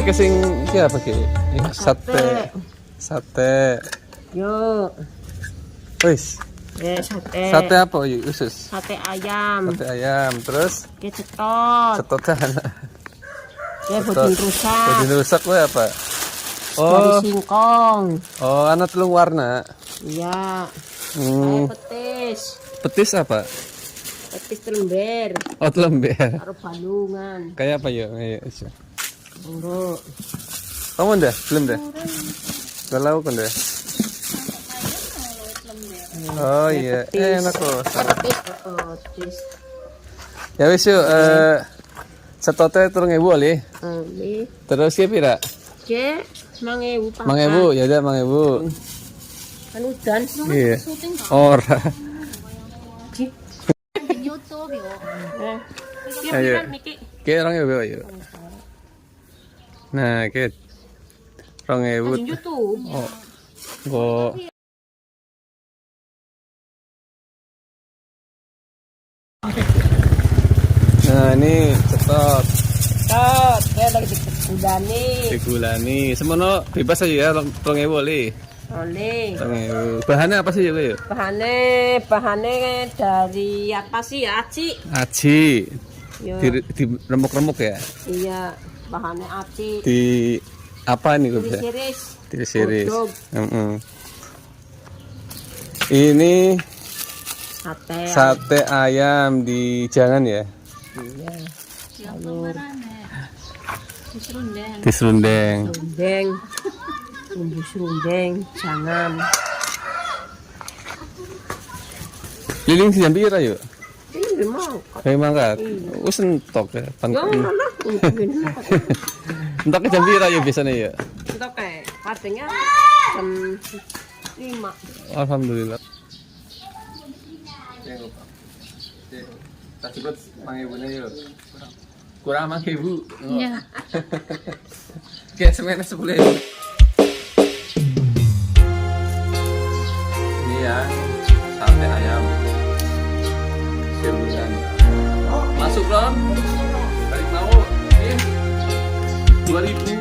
pakai sing siapa ki? Sate. Sate. Yuk. Wis. Sate. Sate apa yuk usus? Sate ayam. Sate ayam. Terus? Ke cetot. Cetotan. Ya bodin rusak. Bodin rusak kuwi apa? Dari Oh. singkong. Oh, ana telung warna. Iya. Hmm. Petis. Petis apa? Petis lember. Oh, lember. Karo balungan. Kayak apa yuk? Ayo. Enggak. Kamu udah? Belum deh? Udah lauk kan deh? Oh iya, enak kok. Petis. Ya wis yuk, setote 3.000 oli. Ini. Terus ya pira? Cek, 5.000 papat. 5.000, ya udah 5.000. Kan udan. Iya. Ora. YouTube yo. Ayo. Niki. Ki 2.000 ayo. Nah, ki 2.000. YouTube. Oh. Kok nah ini cetot Saya lagi digulani. digulani semono bebas aja ya 2.000 oli. Oleh. 2.000. Bahannya apa sih ya? Bahannya dari apa sih ya, Aci? Aci. Yo. Di remuk-remuk ya. Iya, bahannya aci. Di apa nih gue bisa? Tiris. Tiris-tiris. Godog. Ini Sate. sate ayam di jangan ya. Iya. Di serundeng. Serundeng. Bumbu serundeng, jangan. Liling si jambira yuk. Ini mau. Kayak mangkat. Wis entok ya. Yo, mana? Entok ke jambira yuk biasanya ya. Kita kayak kadangnya jam 5. Alhamdulillah. Tak cepet 5.000 yuk. Kurang 5.000. Iya. Kayak semen 10.000. Ini ya sate ayam serundeng. Masuk dong. Balik mau. 2.000.